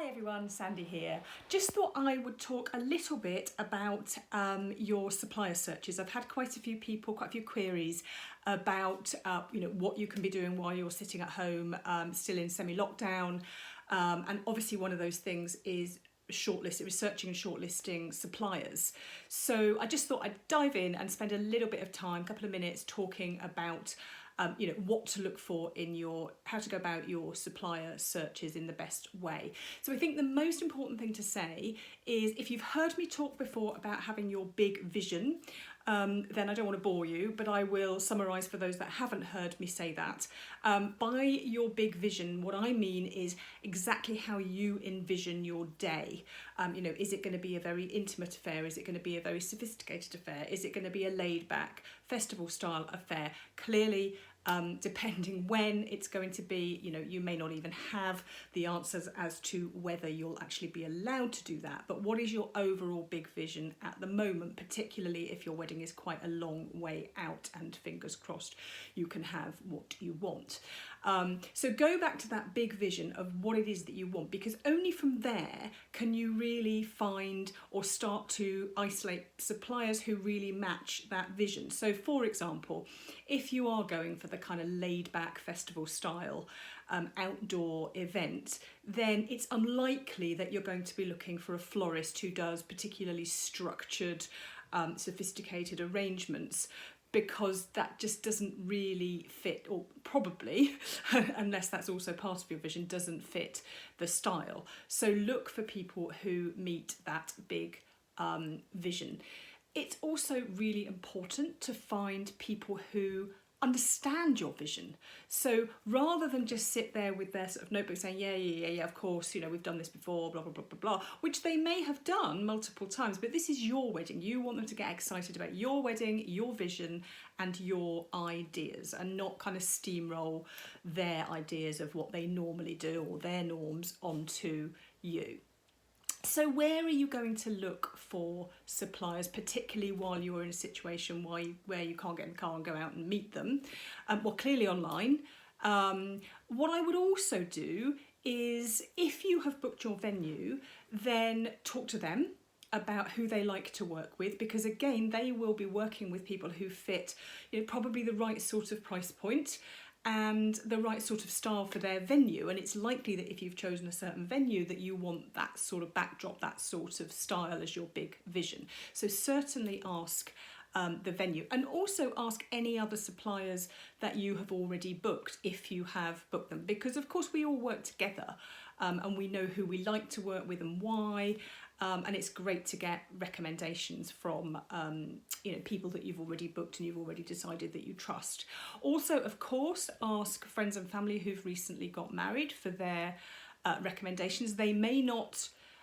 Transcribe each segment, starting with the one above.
Hi everyone, Sandy here. Just thought I would talk a little bit about your supplier searches. I've had quite a few people, quite a few queries about what you can be doing while you're sitting at home, still in semi-lockdown. And obviously one of those things is researching and shortlisting suppliers. So I just thought I'd dive in and spend a little bit of time, a couple of minutes, talking about what to look for in how to go about your supplier searches in the best way. So I think the most important thing to say is, if you've heard me talk before about having your big vision, then I don't want to bore you, but I will summarise for those that haven't heard me say that. By your big vision, what I mean is exactly how you envision your day. Is it going to be a very intimate affair? Is it going to be a very sophisticated affair? Is it going to be a laid back festival style affair? Clearly, depending when it's going to be, you may not even have the answers as to whether you'll actually be allowed to do that. But what is your overall big vision at the moment, particularly if your wedding is quite a long way out, and fingers crossed you can have what you want. So go back to that big vision of what it is that you want, because only from there can you really find or start to isolate suppliers who really match that vision. So for example, if you are going for the kind of laid back festival style outdoor event, then it's unlikely that you're going to be looking for a florist who does particularly structured, sophisticated arrangements, because that just doesn't really fit, or probably, unless that's also part of your vision, doesn't fit the style. So look for people who meet that big vision. It's also really important to find people who understand your vision. So rather than just sit there with their sort of notebook saying, yeah, of course, we've done this before, blah, blah, blah, blah, blah, which they may have done multiple times, but this is your wedding. You want them to get excited about your wedding, your vision, and your ideas, and not kind of steamroll their ideas of what they normally do or their norms onto you. So where are you going to look for suppliers, particularly while you're in a situation where you can't get in the car and go out and meet them? Well, clearly online. What I would also do is, if you have booked your venue, then talk to them about who they like to work with, because again, they will be working with people who fit probably the right sort of price point and the right sort of style for their venue. And it's likely that if you've chosen a certain venue, that you want that sort of backdrop, that sort of style as your big vision. So certainly ask the venue, and also ask any other suppliers that you have already booked, if you have booked them, because of course we all work together, and we know who we like to work with and why. And it's great to get recommendations from people that you've already booked and you've already decided that you trust. Also, of course, ask friends and family who've recently got married for their recommendations.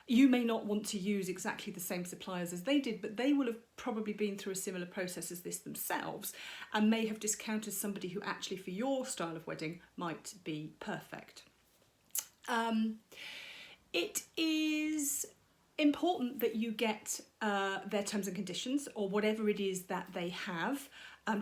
You may not want to use exactly the same suppliers as they did, but they will have probably been through a similar process as this themselves, and may have discounted somebody who actually, for your style of wedding, might be perfect. It is important that you get their terms and conditions, or whatever it is that they have.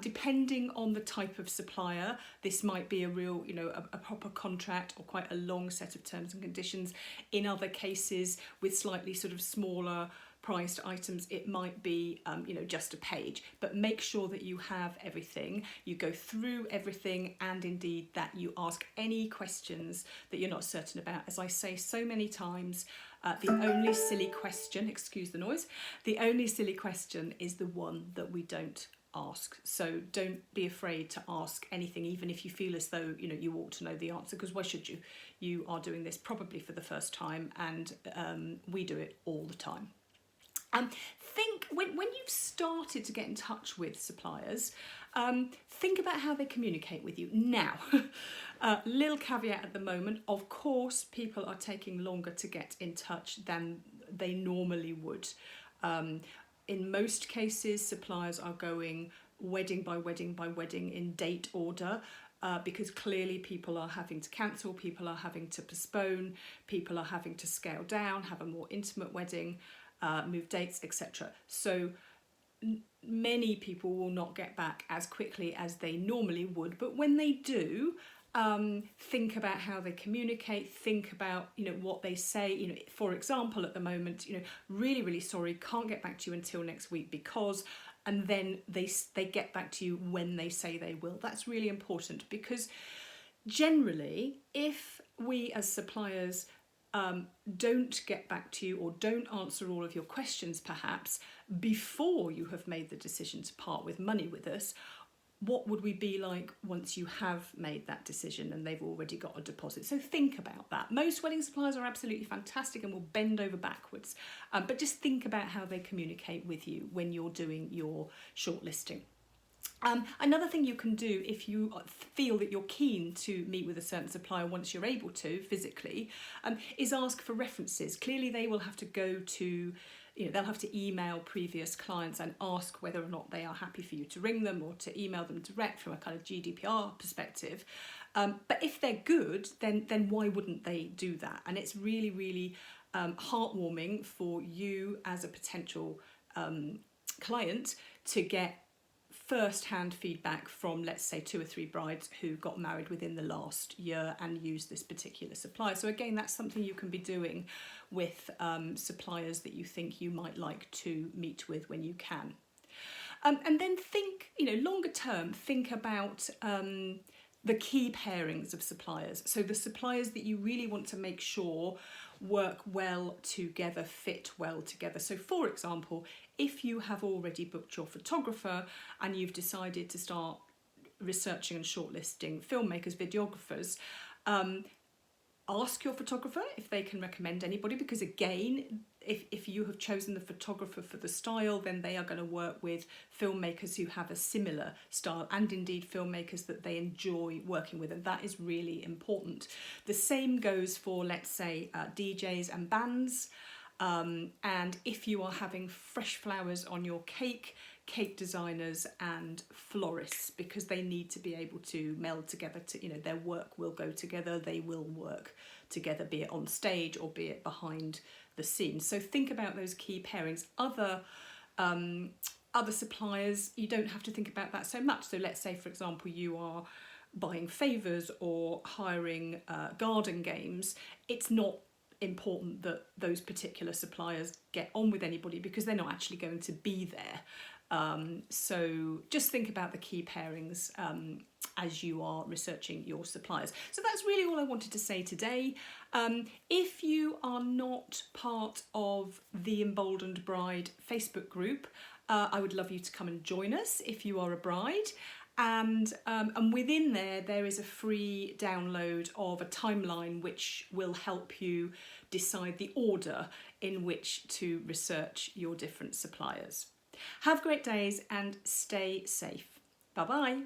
Depending on the type of supplier, this might be a real, a proper contract, or quite a long set of terms and conditions. In other cases, with slightly sort of smaller priced items, it might be just a page. But make sure that you have everything, you go through everything, and indeed that you ask any questions that you're not certain about. As I say so many times, the only silly question, excuse the noise, the only silly question is the one that we don't ask. So don't be afraid to ask anything, even if you feel as though you ought to know the answer, because why should you? You are doing this probably for the first time, and we do it all the time. Think when you've started to get in touch with suppliers, think about how they communicate with you. Now, little caveat at the moment, of course, people are taking longer to get in touch than they normally would. In most cases, suppliers are going wedding by wedding by wedding in date order, because clearly people are having to cancel, people are having to postpone, people are having to scale down, have a more intimate wedding, move dates, etc. So many people will not get back as quickly as they normally would, but when they do, think about how they communicate, think about, what they say. For example, at the moment, really, really sorry, can't get back to you until next week because, and then they get back to you when they say they will. That's really important, because generally, if we as suppliers don't get back to you or don't answer all of your questions perhaps before you have made the decision to part with money with us, what would we be like once you have made that decision and they've already got a deposit? So think about that. Most wedding suppliers are absolutely fantastic and will bend over backwards, but just think about how they communicate with you when you're doing your shortlisting. Another thing you can do if you feel that you're keen to meet with a certain supplier once you're able to physically, is ask for references. Clearly they will have to go to, they'll have to email previous clients and ask whether or not they are happy for you to ring them or to email them direct from a kind of GDPR perspective. But if they're good, then why wouldn't they do that? And it's really, really heartwarming for you as a potential client to get first-hand feedback from, let's say, 2 or 3 brides who got married within the last year and used this particular supplier. So again, that's something you can be doing with suppliers that you think you might like to meet with when you can. And then think, longer term, think about the key pairings of suppliers. So the suppliers that you really want to make sure work well together, fit well together. So for example, if you have already booked your photographer and you've decided to start researching and shortlisting filmmakers, videographers, ask your photographer if they can recommend anybody, because again, if you have chosen the photographer for the style, then they are going to work with filmmakers who have a similar style, and indeed filmmakers that they enjoy working with, and that is really important. The same goes for, let's say, DJs and bands. And if you are having fresh flowers on your cake designers and florists, because they need to be able to meld together to, their work will go together, they will work together, be it on stage or be it behind the scenes. So think about those key pairings. Other suppliers, you don't have to think about that so much. So let's say, for example, you are buying favours or hiring garden games. It's not important that those particular suppliers get on with anybody because they're not actually going to be there. So just think about the key pairings as you are researching your suppliers. So that's really all I wanted to say today. If you are not part of the Emboldened Bride Facebook group, I would love you to come and join us if you are a bride. And within there is a free download of a timeline which will help you decide the order in which to research your different suppliers. Have great days and stay safe. Bye-bye.